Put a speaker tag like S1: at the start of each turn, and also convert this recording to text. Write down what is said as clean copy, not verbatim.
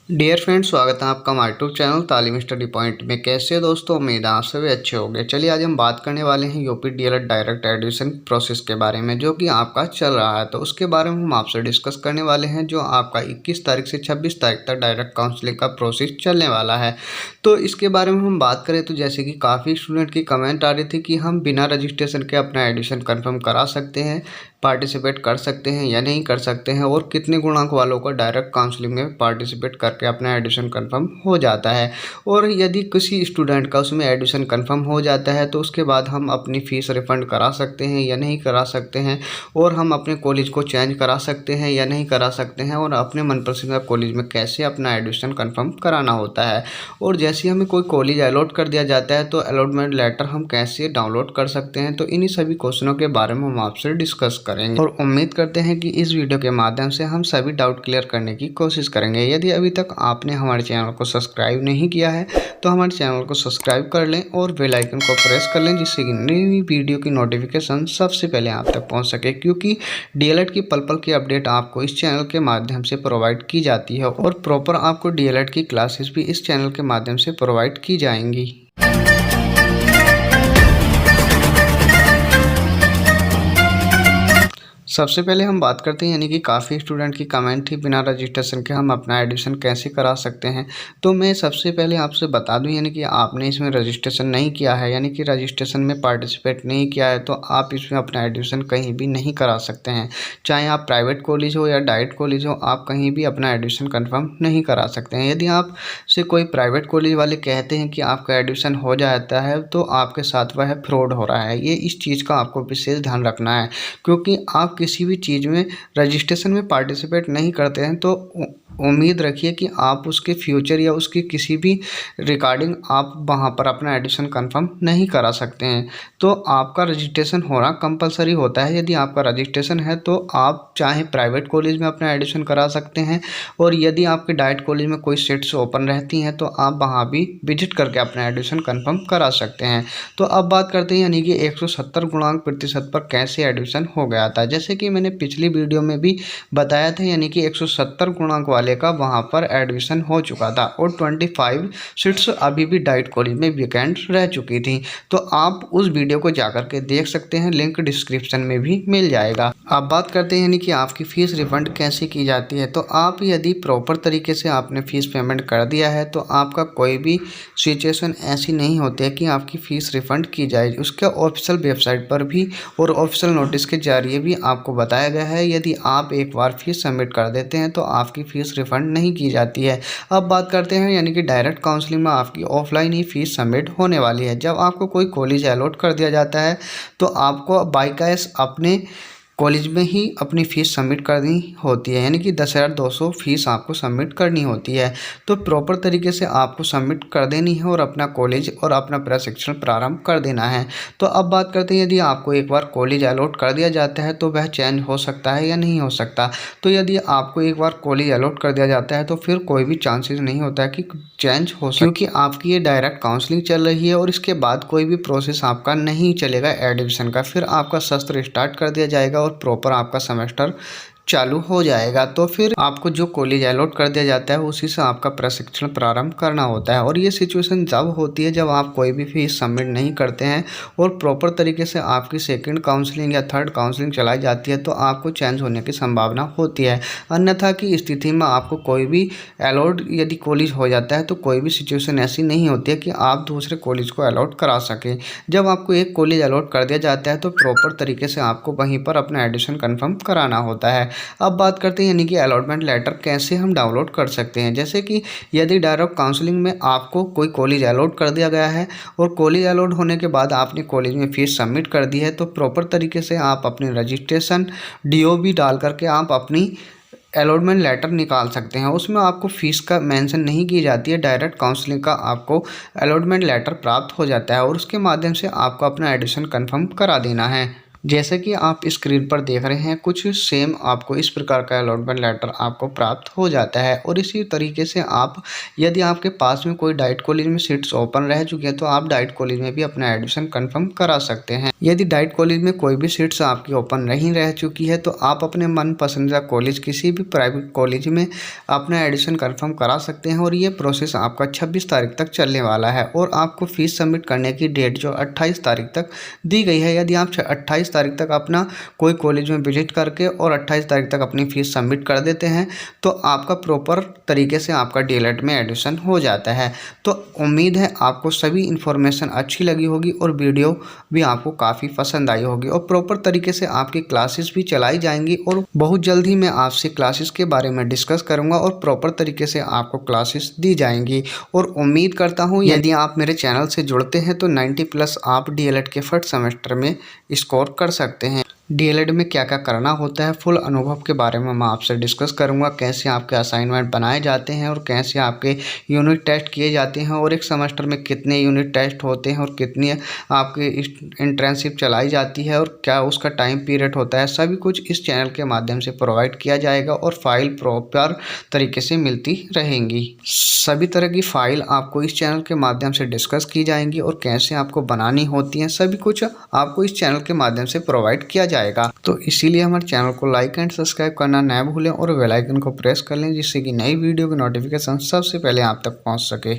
S1: Dear friends, स्वागत है आपका हमारे यूट्यूब चैनल तालीम स्टडी पॉइंट में। कैसे दोस्तों, उम्मीद है आप सभी अच्छे होंगे। चलिए आज हम बात करने वाले हैं UP DElEd direct admission process के बारे में, जो कि आपका चल रहा है। तो उसके बारे में हम आपसे डिस्कस करने वाले हैं, जो आपका 21 तारीख से 26 तारीख तक डायरेक्ट काउंसलिंग का प्रोसेस चलने वाला है। तो इसके बारे में हम बात करें तो जैसे कि काफ़ी स्टूडेंट की कमेंट आ रही थी कि हम बिना रजिस्ट्रेशन के अपना एडमिशन कन्फर्म करा सकते हैं, पार्टिसिपेट कर सकते हैं या नहीं कर सकते हैं, और कितने गुणांक वालों को डायरेक्ट काउंसलिंग में पार्टिसिपेट करके अपना एडमिशन कंफर्म हो जाता है। और यदि किसी स्टूडेंट का उसमें एडमिशन कंफर्म हो जाता है तो उसके बाद हम अपनी फ़ीस रिफ़ंड करा सकते हैं या नहीं करा सकते हैं, और हम अपने कॉलेज को चेंज करा सकते हैं या नहीं करा सकते हैं, और अपने मनपसंद कॉलेज में कैसे अपना एडमिशन कन्फर्म कराना होता है। और जैसे हमें कोई कॉलेज अलॉट कर दिया जाता है तो अलॉटमेंट लेटर हम कैसे डाउनलोड कर सकते हैं, तो इन्हीं सभी क्वेश्चनों के बारे में हम आपसे डिस्कस करेंगे। और उम्मीद करते हैं कि इस वीडियो के माध्यम से हम सभी डाउट क्लियर करने की कोशिश करेंगे। यदि अभी तक आपने हमारे चैनल को सब्सक्राइब नहीं किया है तो हमारे चैनल को सब्सक्राइब कर लें और बेल आइकन को प्रेस कर लें, जिससे कि नई वीडियो की नोटिफिकेशन सबसे पहले आप तक पहुंच सके। क्योंकि डीएलएड की पल पल की अपडेट आपको इस चैनल के माध्यम से प्रोवाइड की जाती है, और प्रॉपर आपको डीएलएड की क्लासेस भी इस चैनल के माध्यम से प्रोवाइड की जाएंगी। सबसे पहले हम बात करते हैं, यानी कि काफ़ी स्टूडेंट की कमेंट थी बिना रजिस्ट्रेशन के हम अपना एडमिशन कैसे करा सकते हैं। तो मैं सबसे पहले आपसे बता दूं, यानी कि आपने इसमें रजिस्ट्रेशन नहीं किया है, यानी कि रजिस्ट्रेशन में पार्टिसिपेट नहीं किया है, तो आप इसमें अपना एडमिशन कहीं भी नहीं करा सकते हैं। चाहे आप प्राइवेट कॉलेज हो या डाइट कॉलेज हो, आप कहीं भी अपना एडमिशन कन्फर्म नहीं करा सकते हैं। यदि आप से कोई प्राइवेट कॉलेज वाले कहते हैं कि आपका एडमिशन हो जाता है, तो आपके साथ वह फ्रॉड हो रहा है। ये इस चीज़ का आपको विशेष ध्यान रखना है, क्योंकि आप किसी भी चीज़ में रजिस्ट्रेशन में पार्टिसिपेट नहीं करते हैं तो उम्मीद रखिए कि आप उसके फ्यूचर या उसकी किसी भी रिगार्डिंग आप वहाँ पर अपना एडमिशन कंफर्म नहीं करा सकते हैं। तो आपका रजिस्ट्रेशन होना कंपलसरी होता है। यदि आपका रजिस्ट्रेशन है तो आप चाहे प्राइवेट कॉलेज में अपना एडमिशन करा सकते हैं, और यदि आपके डाइट कॉलेज में कोई सीट्स ओपन रहती हैं तो आप वहाँ भी विजिट करके अपना एडमिशन कंफर्म करा सकते हैं। तो अब बात करते हैं, यानी कि 170 गुणांक प्रतिशत पर कैसे एडमिशन हो गया था। जैसे कि मैंने पिछली वीडियो में भी बताया था, यानी कि 170 गुणांक वाले का वहां पर एडमिशन हो चुका था, और 25 सीट्स अभी भी डाइट कॉलेज में वैकेंट रह चुकी थी। तो आप उस वीडियो को जाकर के देख सकते हैं, लिंक डिस्क्रिप्शन में भी मिल जाएगा। अब बात करते हैं, यानी कि आपकी फ़ीस रिफंड कैसे की जाती है। तो आप यदि प्रॉपर तरीके से आपने फ़ीस पेमेंट कर दिया है तो आपका कोई भी सिचुएशन ऐसी नहीं होती है कि आपकी फ़ीस रिफ़ंड की जाए। उसके ऑफिशियल वेबसाइट पर भी और ऑफिशियल नोटिस के जरिए भी आपको बताया गया है, यदि आप एक बार फीस सबमिट कर देते हैं तो आपकी फ़ीस रिफ़ंड नहीं की जाती है। अब बात करते हैं, यानी कि डायरेक्ट काउंसलिंग में आपकी ऑफलाइन ही फ़ीस सबमिट होने वाली है। जब आपको कोई कॉलेज अलॉट कर दिया जाता है तो आपको बाय कैश अपने कॉलेज में ही अपनी फ़ीस सबमिट करनी होती है, यानी कि 10,200 फीस आपको सबमिट करनी होती है। तो प्रॉपर तरीके से आपको सबमिट कर देनी है और अपना कॉलेज और अपना प्रशिक्षण प्रारंभ कर देना है। तो अब बात करते हैं, यदि आपको एक बार कॉलेज अलॉट कर दिया जाता है तो वह चेंज हो सकता है या नहीं हो सकता। तो यदि आपको एक बार कॉलेज अलॉट कर दिया जाता है तो फिर कोई भी चांसेस नहीं होता है कि चेंज हो सके, क्योंकि आपकी ये डायरेक्ट काउंसलिंग चल रही है और इसके बाद कोई भी प्रोसेस आपका नहीं चलेगा एडमिशन का। फिर आपका सत्र स्टार्ट कर दिया जाएगा और प्रॉपर आपका सेमेस्टर चालू हो जाएगा। तो फिर आपको जो कॉलेज अलॉट कर दिया जाता है उसी से आपका प्रशिक्षण प्रारंभ करना होता है। और ये सिचुएशन जब होती है जब आप कोई भी फीस सबमिट नहीं करते हैं और प्रॉपर तरीके से आपकी सेकंड काउंसलिंग या थर्ड काउंसलिंग चलाई जाती है, तो आपको चेंज होने की संभावना होती है। अन्यथा की स्थिति में आपको कोई भी अलॉट यदि कॉलेज हो जाता है तो कोई भी सिचुएशन ऐसी नहीं होती है कि आप दूसरे कॉलेज को अलॉट करा सकें। जब आपको एक कॉलेज अलॉट कर दिया जाता है तो प्रॉपर तरीके से आपको वहीं पर अपना एडमिशन कन्फर्म कराना होता है। अब बात करते हैं, यानी कि अलॉटमेंट लेटर कैसे हम डाउनलोड कर सकते हैं। जैसे कि यदि डायरेक्ट काउंसलिंग में आपको कोई कॉलेज अलॉट कर दिया गया है और कॉलेज अलॉट होने के बाद आपने कॉलेज में फ़ीस सबमिट कर दी है, तो प्रॉपर तरीके से आप अपनी रजिस्ट्रेशन डीओबी डाल करके आप अपनी अलॉटमेंट लेटर निकाल सकते हैं। उसमें आपको फ़ीस का मेंशन नहीं की जाती है, डायरेक्ट काउंसलिंग का आपको अलॉटमेंट लेटर प्राप्त हो जाता है और उसके माध्यम से आपको अपना एडमिशन कंफर्म करा देना है। जैसे कि आप स्क्रीन पर देख रहे हैं, कुछ सेम आपको इस प्रकार का अलॉटमेंट लेटर आपको प्राप्त हो जाता है। और इसी तरीके से आप, यदि आपके पास में कोई डाइट कॉलेज में सीट्स ओपन रह चुकी हैं तो आप डाइट कॉलेज में भी अपना एडमिशन कंफर्म करा सकते हैं। यदि डाइट कॉलेज में कोई भी सीट्स आपकी ओपन नहीं रह चुकी है तो आप अपने मन पसंदीदा कॉलेज, किसी भी प्राइवेट कॉलेज में अपना एडमिशन कंफर्म करा सकते हैं। और ये प्रोसेस आपका 26 तारीख तक चलने वाला है और आपको फीस सबमिट करने की डेट जो 28 तारीख तक दी गई है। यदि आप 28 तारीख तक अपना कोई कॉलेज में विजिट करके और 28 तारीख तक अपनी फ़ीस सबमिट कर देते हैं तो आपका प्रॉपर तरीके से आपका डीएलएड में एडमिशन हो जाता है। तो उम्मीद है आपको सभी इन्फॉर्मेशन अच्छी लगी होगी और वीडियो भी आपको काफ़ी पसंद आई होगी और प्रॉपर तरीके से आपकी क्लासेस भी चलाई जाएंगी। और बहुत जल्द ही मैं आपसे क्लासेस के बारे में डिस्कस करूंगा और प्रॉपर तरीके से आपको क्लासेस दी जाएंगी। और उम्मीद करता हूं यदि आप मेरे चैनल से जुड़ते हैं तो 90+ आप डीएलएड के फर्स्ट सेमेस्टर में स्कोर कर सकते हैं। डीएलएड में क्या क्या करना होता है, फुल अनुभव के बारे में मैं आपसे डिस्कस करूंगा। कैसे आपके असाइनमेंट बनाए जाते हैं और कैसे आपके यूनिट टेस्ट किए जाते हैं और एक सेमेस्टर में कितने यूनिट टेस्ट होते हैं और कितनी आपकी इंटर्नशिप चलाई जाती है और क्या उसका टाइम पीरियड होता है, सभी कुछ इस चैनल के माध्यम से प्रोवाइड किया जाएगा। और फाइल प्रॉपर तरीके से मिलती रहेंगी। सभी तरह की फाइल आपको इस चैनल के माध्यम से डिस्कस की जाएंगी और कैसे आपको बनानी होती हैं, सभी कुछ आपको इस चैनल के माध्यम से प्रोवाइड किया जाएगा। तो इसीलिए हमारे चैनल को लाइक एंड सब्सक्राइब करना न भूलें और बेल आइकन को प्रेस कर लें जिससे कि नई वीडियो की नोटिफिकेशन सबसे पहले आप तक पहुंच सके।